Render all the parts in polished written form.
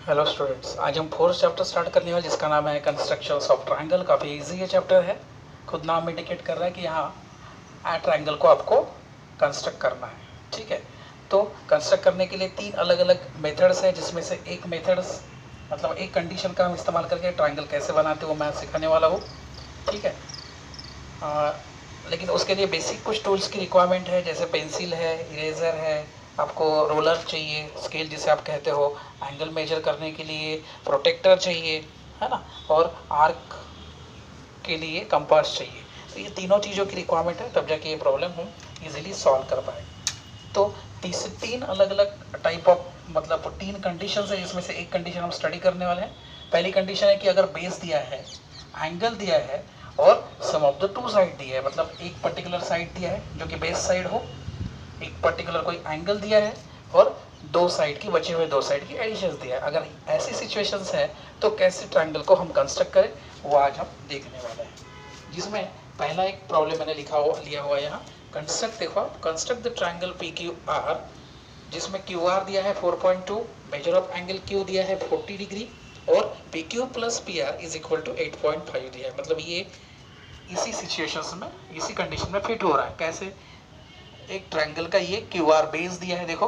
Hello students, आज हम fourth chapter start करने वाले जिसका नाम है कंस्ट्रक्शन ऑफ ट्रायंगल। काफ़ी इजी ये चैप्टर है, खुद नाम इंडिकेट कर रहा है कि यहाँ ट्रायंगल को आपको कंस्ट्रक्ट करना है। ठीक है, तो कंस्ट्रक्ट करने के लिए तीन अलग अलग मेथड्स हैं, जिसमें से एक मेथड्स मतलब एक कंडीशन का हम इस्तेमाल करके ट्रायंगल कैसे बनाते हो मैं सिखाने वाला हूँ। ठीक है, लेकिन उसके लिए बेसिक कुछ टूल्स की रिक्वायरमेंट है, जैसे पेंसिल है, इरेज़र है, आपको रोलर चाहिए, स्केल जिसे आप कहते हो, एंगल मेजर करने के लिए प्रोटेक्टर चाहिए, है ना, और आर्क के लिए कंपास चाहिए। तो ये तीनों चीज़ों की रिक्वायरमेंट है, तब जाके ये प्रॉब्लम हम इजीली सॉल्व कर पाए। तो तीन अलग अलग टाइप ऑफ मतलब तीन कंडीशन है, जिसमें से एक कंडीशन हम स्टडी करने वाले हैं। पहली कंडीशन है कि अगर बेस दिया है, एंगल दिया है और सम ऑफ द टू साइड दिया है, मतलब एक पर्टिकुलर साइड दिया है जो कि बेस साइड हो, एक पर्टिकुलर कोई एंगल दिया है और दो साइड की बचे हुए दो साइड की एडिशन दिया है। अगर ऐसी सिचुएशंस है तो कैसे ट्रायंगल को हम कंस्ट्रक्ट करें, वो आज हम देखने वाले हैं। जिसमें पहला एक प्रॉब्लम मैंने लिया हुआ यहाँ, कंस्ट्रक्ट। देखो, construct the triangle P Q R, जिसमें क्यू आर दिया है 4.2, मेजर ऑफ एंगल क्यू दिया है 40 डिग्री और P Q plus P R is equal to 8.5 दिया है। मतलब ये इसी सिचुएशंस में, इसी कंडीशन में फिट हो रहा है। कैसे? एक ट्रायंगल का ये क्यू आर बेस दिया है, देखो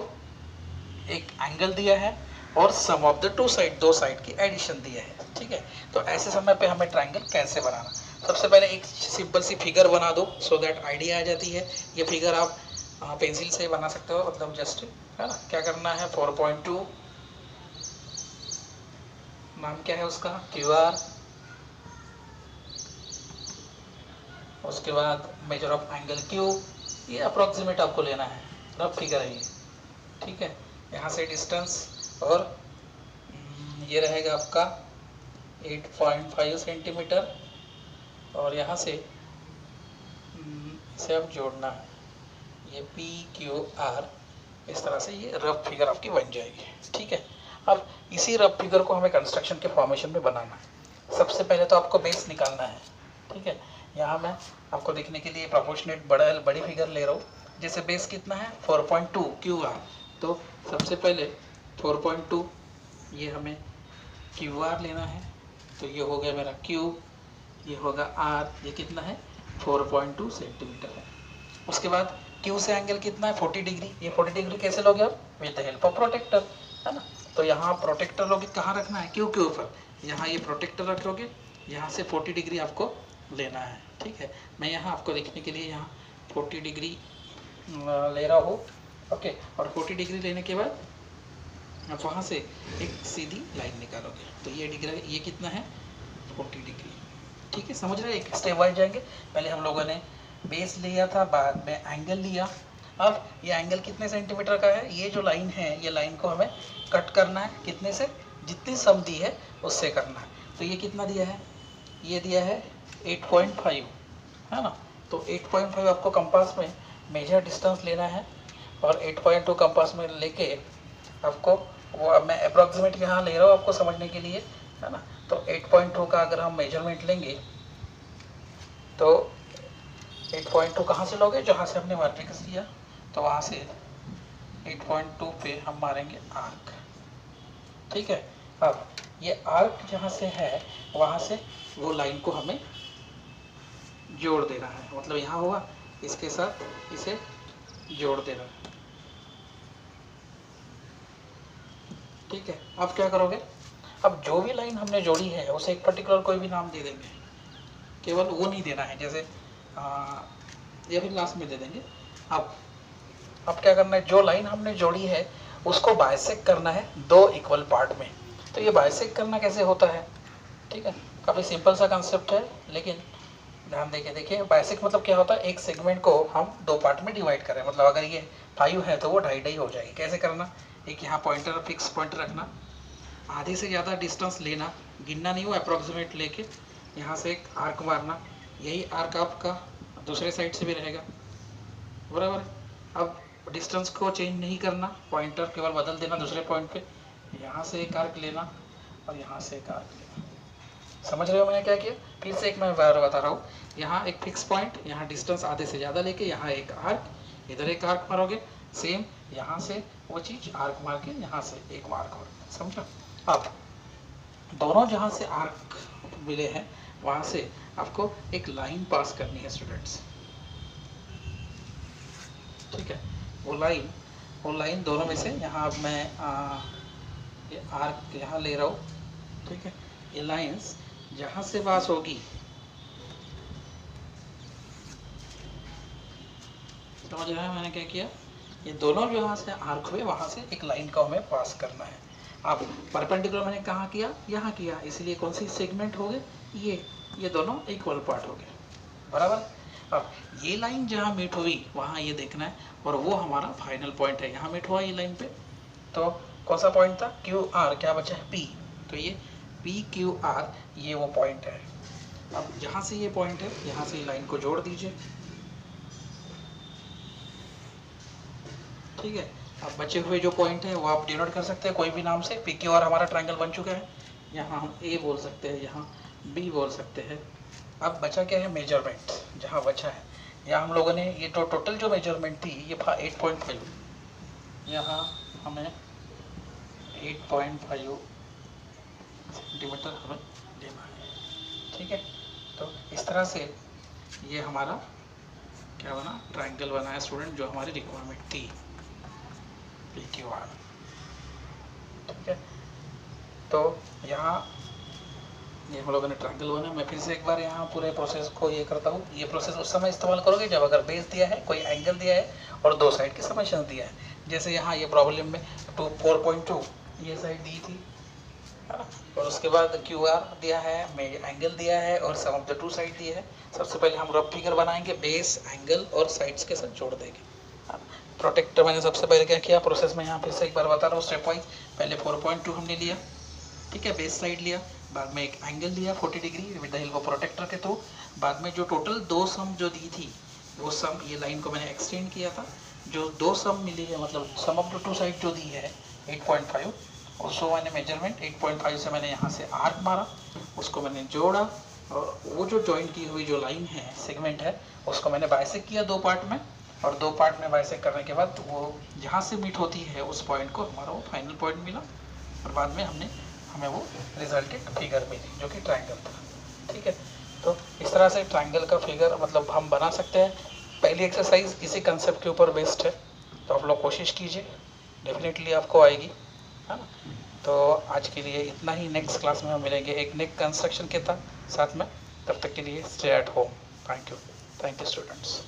एक एंगल दिया है और सम ऑफ द टू साइड, दो साइड की एडिशन दिया है। ठीक है, तो ऐसे समय पे हमें ट्रायंगल कैसे बनाना, सबसे पहले एक सिंपल सी फिगर बना दो, सो दैट आइडिया आ जाती है। ये फिगर आप पेंसिल से बना सकते हो, मतलब जस्ट, है ना। क्या करना है, 4.2 नाम क्या है उसका, क्यू आर, उसके बाद मेजर ऑफ एंगल क्यू, ये अप्रोक्सीमेट आपको लेना है, रफ फिगर है ये। ठीक है, यहाँ से डिस्टेंस और ये रहेगा आपका 8.5 सेंटीमीटर और यहाँ से इसे आप जोड़ना है, ये पी क्यू आर, इस तरह से ये रफ फिगर आपकी बन जाएगी। ठीक है, अब इसी रफ फिगर को हमें कंस्ट्रक्शन के फॉर्मेशन में बनाना है। सबसे पहले तो आपको बेस निकालना है। ठीक है, यहाँ मैं आपको देखने के लिए प्रोपोर्शनेट बड़ी फिगर ले रहा हूँ। जैसे बेस कितना है 4.2 क्यू आर, तो सबसे पहले 4.2 ये हमें क्यू आर लेना है, तो ये हो गया मेरा क्यू, ये होगा आर, ये कितना है 4.2 सेंटीमीटर है। उसके बाद क्यू से एंगल कितना है 40 डिग्री, ये 40 डिग्री कैसे लोगे आप, with the help of protector, है ना। तो यहाँ प्रोटेक्टर लोगे कहाँ रखना है, क्यू के ऊपर, यहाँ ये प्रोटेक्टर रखोगे, यहाँ से 40 डिग्री आपको लेना है। ठीक है, मैं यहाँ आपको देखने के लिए यहाँ 40 डिग्री ले रहा हूँ। ओके, और 40 डिग्री लेने के बाद आप वहाँ से एक सीधी लाइन निकालोगे, तो ये डिग्री, ये कितना है 40 डिग्री। ठीक है, समझ रहे हैं, एक स्टेप वाइज जाएंगे। पहले हम लोगों ने बेस लिया था, बाद में एंगल लिया। अब ये एंगल कितने सेंटीमीटर का है, ये जो लाइन है, ये लाइन को हमें कट करना है, कितने से, जितनी सम दी है उससे करना है। तो ये कितना दिया है, ये दिया है 8.5, है ना। तो 8.5 आपको कंपास में मेजर डिस्टेंस लेना है और 8.2 कंपास में लेके आपको, वो मैं अप्रॉक्सीमेट यहाँ ले रहा हूँ आपको समझने के लिए, है ना। तो 8.2 का अगर हम मेजरमेंट लेंगे तो 8.2 कहाँ से लोगे, जहाँ से हमने वर्टिकल लिया, तो वहाँ से 8.2 पे हम मारेंगे आर्क। ठीक है, अब ये आर्क जहाँ से है वहाँ से वो लाइन को हमें जोड़ देना है, मतलब यहाँ हुआ, इसके साथ इसे जोड़ देना है। ठीक है, अब क्या करोगे, अब जो भी लाइन हमने जोड़ी है उसे एक पर्टिकुलर कोई भी नाम दे देंगे, केवल वो नहीं देना है, जैसे ये भी लास्ट में दे देंगे। अब क्या करना है, जो लाइन हमने जोड़ी है उसको बाइसेक्ट करना है दो इक्वल पार्ट में। तो ये बाइसेक्ट करना कैसे होता है, ठीक है, काफ़ी सिंपल सा कंसेप्ट है, लेकिन ध्यान देके देखिए। बाइसेक्ट मतलब क्या होता है, एक सेगमेंट को हम दो पार्ट में डिवाइड करें, मतलब अगर ये 5 है तो वो 2.5 हो जाएगी। कैसे करना, एक यहाँ पॉइंटर, फिक्स पॉइंटर रखना, आधे से ज़्यादा डिस्टेंस लेना, गिनना नहीं हो, अप्रॉक्सीमेट लेके यहाँ से एक आर्क मारना, यही आर्क आपका दूसरे साइड से भी रहेगा, बराबर। अब डिस्टेंस को चेंज नहीं करना, पॉइंटर केवल बदल देना दूसरे पॉइंट पे, यहाँ से एक आर्क लेना और यहाँ से एक आर्क लेना। समझ रहे हो मैंने क्या किया, फिर से एक मैं बार बता रहा हूँ। यहाँ एक फिक्स पॉइंट, यहाँ डिस्टेंस आधे से ज़्यादा लेके यहाँ एक आर्क, इधर एक आर्क मारोगे, सेम यहाँ से वो चीज़ आर्क मार के यहाँ से एक मार्क और, समझो। अब दोनों जहाँ से आर्क मिले हैं वहाँ से आपको एक लाइन पास करनी है स्टूडेंट्स, ठीक है। वो लाइन दोनों में से, यहाँ अब मैं ये आर्क यहाँ ले रहा हूँ, ठीक है। ये लाइंस जहाँ से पास होगी, समझ रहे हैं मैंने क्या किया, ये दोनों जो यहाँ से आर्क हुए वहाँ से एक लाइन को हमें पास करना है। अब परपेंडिकुलर मैंने कहाँ किया, यहाँ किया, इसलिए कौन सी सेगमेंट हो गए, ये दोनों इक्वल पार्ट हो गए, बराबर। अब ये लाइन जहाँ मीट हुई वहाँ ये देखना है, और वो हमारा फाइनल पॉइंट है, यहाँ मीट हुआ ये लाइन पे, तो कौन सा पॉइंट था, क्यू आर, क्या बचा है पी, तो ये पी क्यू आर ये वो पॉइंट है। अब जहाँ से ये पॉइंट है यहाँ से लाइन को जोड़ दीजिए, ठीक है। अब बचे हुए जो पॉइंट है वो आप डिनोट कर सकते हैं कोई भी नाम से, पी क्यू आर हमारा ट्रायंगल बन चुका है, यहाँ हम ए बोल सकते हैं, यहाँ बी बोल सकते हैं। अब बचा क्या है, मेजरमेंट, जहाँ बचा है यहाँ हम लोगों ने ये तो टोटल जो मेजरमेंट थी ये 8.5, यहाँ हमें 8.5 सेंटीमीटर हमें लेना है, ठीक है। तो इस तरह से ये हमारा क्या बना, ट्रायंगल बना है स्टूडेंट, जो हमारी रिक्वायरमेंट थी पी क्यू आर, ठीक है। तो यहाँ ये हम लोगों ने ट्रायंगल बना। मैं फिर से एक बार यहाँ पूरे प्रोसेस को ये करता हूँ। ये प्रोसेस उस समय इस्तेमाल करोगे जब अगर बेस दिया है, कोई एंगल दिया है और दो साइड की समेशन दिया है। जैसे यहाँ ये प्रॉब्लम में 4.2 ये साइड दी थी, और उसके बाद क्यू आर दिया है, एंगल दिया है और सम ऑफ द टू साइड दिया है। सबसे पहले हम रफ फिगर बनाएंगे, बेस एंगल और साइड्स के साथ जोड़ देंगे। प्रोटेक्टर मैंने सबसे पहले क्या किया प्रोसेस में, यहाँ फिर से एक बार बता रहा हूँ स्टेप वाइज। पहले 4.2 हमने लिया, ठीक है, बेस साइड लिया, बाद में एक एंगल लिया 40 degree with the help of protector के थ्रू। बाद में जो टोटल दो सम जो दी थी वो सम, ये लाइन को मैंने एक्सटेंड किया था, जो दो सम मिली है मतलब सम ऑफ द टू साइड जो दी है 8.5, उसको मैंने मेजरमेंट 8.5 से मैंने यहाँ से आर्क मारा, उसको मैंने जोड़ा, और वो जो जॉइंट की हुई जो लाइन है सेगमेंट है उसको मैंने बाइसेक्ट किया दो पार्ट में, और दो पार्ट में बाइसेक्ट करने के बाद वो जहाँ से मीट होती है उस पॉइंट को हमारा वो फाइनल पॉइंट मिला, और बाद में हमें वो रिजल्टेड फिगर मिली जो कि ट्रायंगल था, ठीक है। तो इस तरह से ट्रायंगल का फिगर मतलब हम बना सकते हैं। पहली एक्सरसाइज इसी कंसेप्ट के ऊपर बेस्ड है, तो आप लोग कोशिश कीजिए, डेफिनेटली आपको आएगी, है ना। तो आज के लिए इतना ही, नेक्स्ट क्लास में हम मिलेंगे एक नेक कंस्ट्रक्शन के साथ में। तब तक के लिए stay at home. Thank you students.